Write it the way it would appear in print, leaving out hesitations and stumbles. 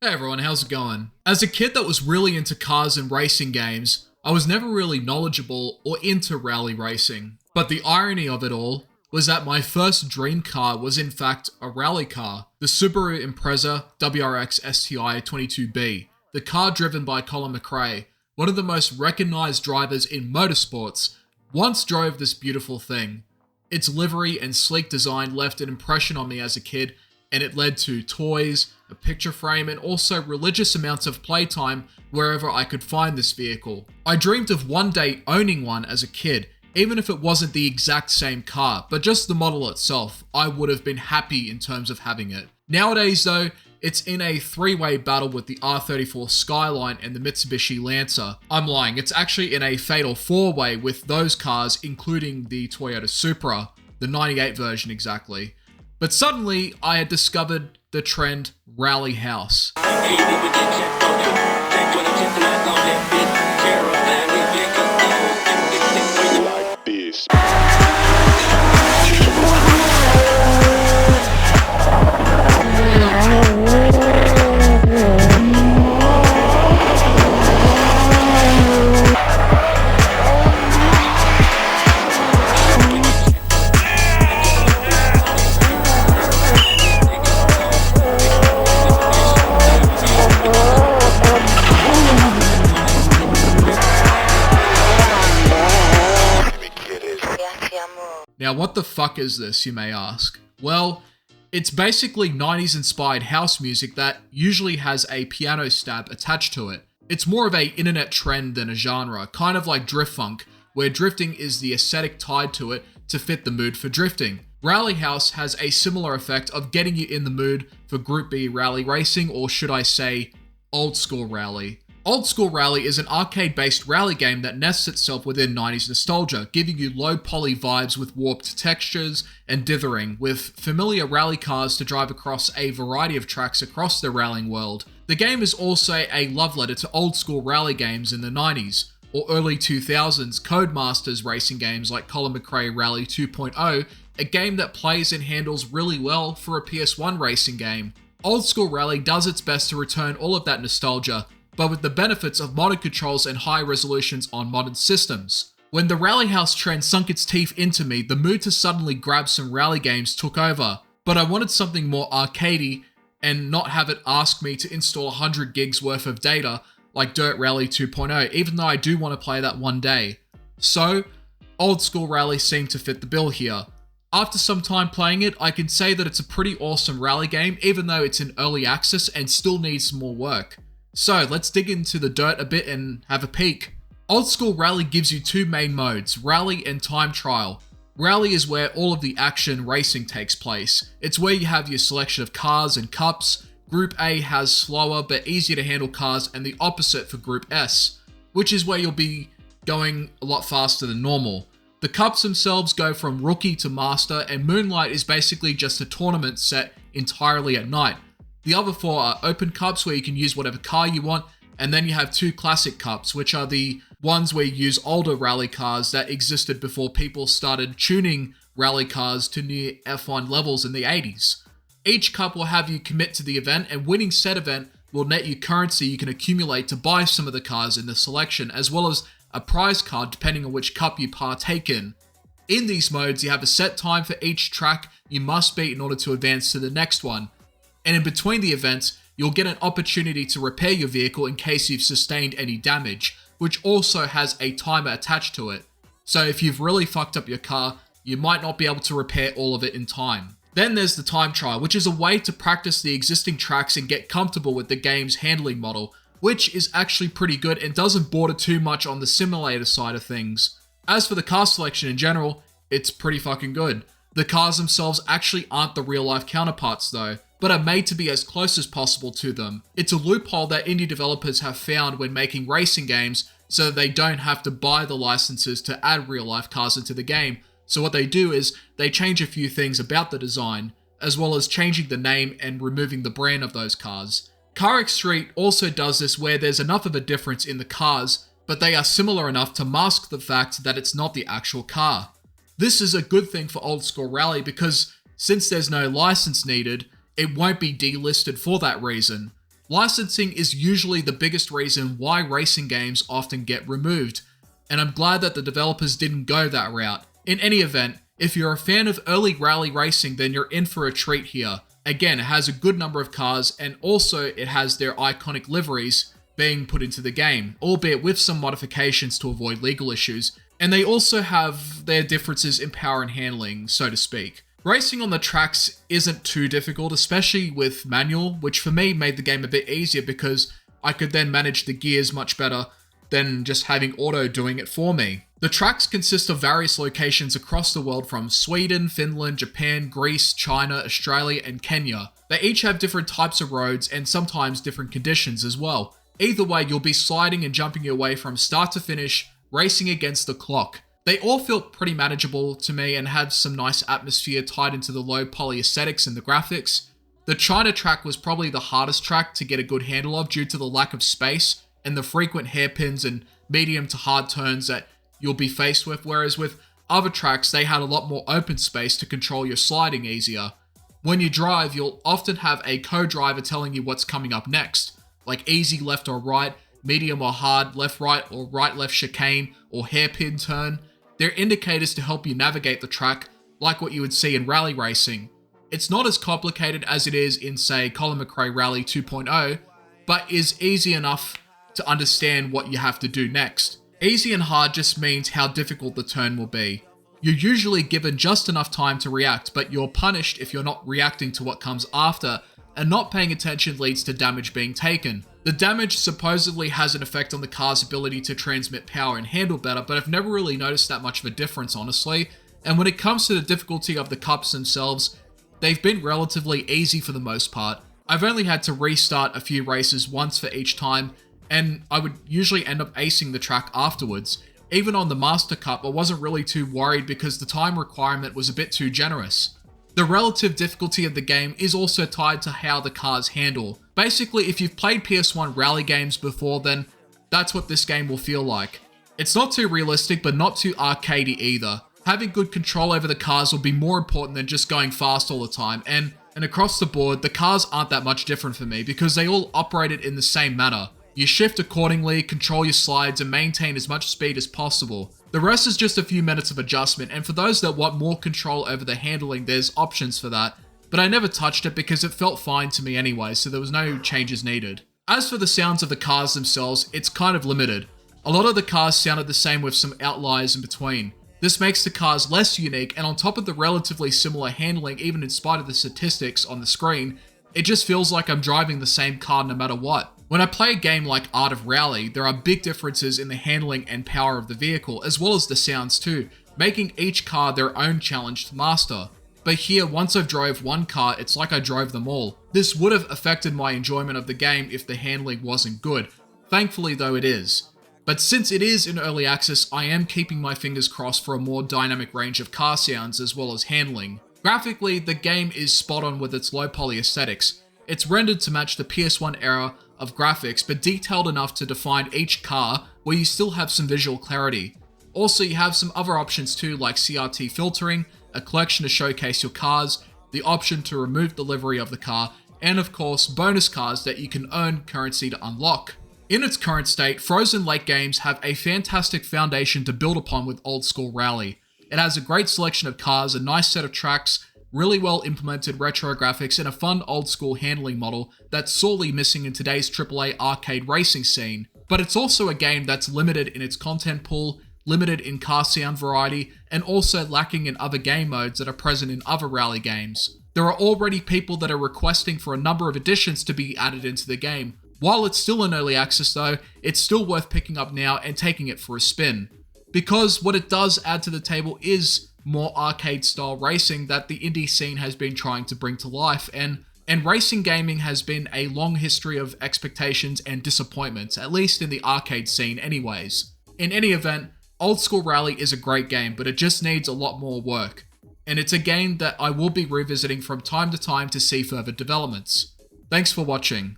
Hey everyone, how's it going? As a kid that was really into cars and racing games, I was never really knowledgeable or into rally racing. But the irony of it all was that my first dream car was in fact a rally car, the Subaru Impreza WRX STI 22B, the car driven by Colin McRae, one of the most recognized drivers in motorsports, once drove this beautiful thing. Its livery and sleek design left an impression on me as a kid, and it led to toys, a picture frame, and also religious amounts of playtime wherever I could find this vehicle. I dreamed of one day owning one as a kid, even if it wasn't the exact same car, but just the model itself. I would have been happy in terms of having it. Nowadays though, it's in a three-way battle with the R34 Skyline and the Mitsubishi Lancer. I'm lying, it's actually in a fatal four-way with those cars, including the Toyota Supra, the 98 version exactly. But suddenly, I had discovered the trend Rally House. Now, what the fuck is this, you may ask? Well, it's basically 90s inspired house music that usually has a piano stab attached to it. It's more of an internet trend than a genre, kind of like drift funk, where drifting is the aesthetic tied to it to fit the mood for drifting. Rally House has a similar effect of getting you in the mood for Group B rally racing, or should I say, old school rally. Old School Rally is an arcade-based rally game that nests itself within 90s nostalgia, giving you low-poly vibes with warped textures and dithering, with familiar rally cars to drive across a variety of tracks across the rallying world. The game is also a love letter to old-school rally games in the 90s, or early 2000s Codemasters racing games like Colin McRae Rally 2.0, a game that plays and handles really well for a PS1 racing game. Old School Rally does its best to return all of that nostalgia, but with the benefits of modern controls and high resolutions on modern systems. When the Rally House trend sunk its teeth into me, the mood to suddenly grab some rally games took over, but I wanted something more arcadey and not have it ask me to install 100 gigs worth of data like Dirt Rally 2.0, even though I do want to play that one day. So, Old School Rally seemed to fit the bill here. After some time playing it, I can say that it's a pretty awesome rally game, even though it's in early access and still needs some more work. So let's dig into the dirt a bit and have a peek. Old School Rally gives you two main modes, Rally and Time Trial. Rally is where all of the action racing takes place. It's where you have your selection of cars and cups. Group A has slower but easier to handle cars, and the opposite for Group S, which is where you'll be going a lot faster than normal. The cups themselves go from Rookie to Master, and Moonlight is basically just a tournament set entirely at night. The other four are open cups where you can use whatever car you want, and then you have two classic cups, which are the ones where you use older rally cars that existed before people started tuning rally cars to near F1 levels in the 80s. Each cup will have you commit to the event, and winning said event will net you currency you can accumulate to buy some of the cars in the selection, as well as a prize card depending on which cup you partake in. In these modes, you have a set time for each track you must beat in order to advance to the next one. And in between the events, you'll get an opportunity to repair your vehicle in case you've sustained any damage, which also has a timer attached to it. So if you've really fucked up your car, you might not be able to repair all of it in time. Then there's the time trial, which is a way to practice the existing tracks and get comfortable with the game's handling model, which is actually pretty good and doesn't border too much on the simulator side of things. As for the car selection in general, it's pretty fucking good. The cars themselves actually aren't the real life counterparts though, but are made to be as close as possible to them. It's a loophole that indie developers have found when making racing games so that they don't have to buy the licenses to add real life cars into the game. So what they do is they change a few things about the design, as well as changing the name and removing the brand of those cars. CarX Street also does this where there's enough of a difference in the cars, but they are similar enough to mask the fact that it's not the actual car. This is a good thing for Old School Rally because since there's no license needed, it won't be delisted for that reason. Licensing is usually the biggest reason why racing games often get removed, and I'm glad that the developers didn't go that route. In any event, if you're a fan of early rally racing, then you're in for a treat here. Again, it has a good number of cars, and also it has their iconic liveries being put into the game, albeit with some modifications to avoid legal issues, and they also have their differences in power and handling, so to speak. Racing on the tracks isn't too difficult, especially with manual, which for me made the game a bit easier because I could then manage the gears much better than just having auto doing it for me. The tracks consist of various locations across the world from Sweden, Finland, Japan, Greece, China, Australia, and Kenya. They each have different types of roads and sometimes different conditions as well. Either way, you'll be sliding and jumping your way from start to finish, racing against the clock. They all felt pretty manageable to me and had some nice atmosphere tied into the low poly aesthetics and the graphics. The China track was probably the hardest track to get a good handle of due to the lack of space and the frequent hairpins and medium to hard turns that you'll be faced with, whereas with other tracks they had a lot more open space to control your sliding easier. When you drive, you'll often have a co-driver telling you what's coming up next, like easy left or right, medium or hard, left right or right left chicane or hairpin turn. They're indicators to help you navigate the track, like what you would see in rally racing. It's not as complicated as it is in, say, Colin McRae Rally 2.0, but is easy enough to understand what you have to do next. Easy and hard just means how difficult the turn will be. You're usually given just enough time to react, but you're punished if you're not reacting to what comes after, and not paying attention leads to damage being taken. The damage supposedly has an effect on the car's ability to transmit power and handle better, but I've never really noticed that much of a difference, honestly. And when it comes to the difficulty of the cups themselves, they've been relatively easy for the most part. I've only had to restart a few races once for each time, and I would usually end up acing the track afterwards. Even on the Master Cup, I wasn't really too worried because the time requirement was a bit too generous. The relative difficulty of the game is also tied to how the cars handle. Basically, if you've played PS1 rally games before, then that's what this game will feel like. It's not too realistic, but not too arcadey either. Having good control over the cars will be more important than just going fast all the time, and across the board, the cars aren't that much different for me because they all operated in the same manner. You shift accordingly, control your slides, and maintain as much speed as possible. The rest is just a few minutes of adjustment, and for those that want more control over the handling, there's options for that, but I never touched it because it felt fine to me anyway, so there was no changes needed. As for the sounds of the cars themselves, it's kind of limited. A lot of the cars sounded the same with some outliers in between. This makes the cars less unique, and on top of the relatively similar handling, even in spite of the statistics on the screen, it just feels like I'm driving the same car no matter what. When I play a game like Art of Rally, there are big differences in the handling and power of the vehicle, as well as the sounds too, making each car their own challenge to master. But here, once I've drove one car, it's like I drove them all. This would have affected my enjoyment of the game if the handling wasn't good. Thankfully though, it is. But since it is in early access, I am keeping my fingers crossed for a more dynamic range of car sounds as well as handling. Graphically, the game is spot on with its low poly aesthetics. It's rendered to match the PS1 era of graphics, but detailed enough to define each car where you still have some visual clarity. Also, you have some other options too, like CRT filtering, a collection to showcase your cars, the option to remove the livery of the car, and of course, bonus cars that you can earn currency to unlock. In its current state, Frozen Lake games have a fantastic foundation to build upon with old school rally. It has a great selection of cars, a nice set of tracks, really well implemented retro graphics, and a fun old school handling model that's sorely missing in today's AAA arcade racing scene. But it's also a game that's limited in its content pool, limited in car sound variety, and also lacking in other game modes that are present in other rally games. There are already people that are requesting for a number of additions to be added into the game. While it's still in early access though, it's still worth picking up now and taking it for a spin. Because what it does add to the table is more arcade style racing that the indie scene has been trying to bring to life, and racing gaming has been a long history of expectations and disappointments, at least in the arcade scene anyways. In any event, Old School Rally is a great game, but it just needs a lot more work, and it's a game that I will be revisiting from time to time to see further developments. Thanks for watching.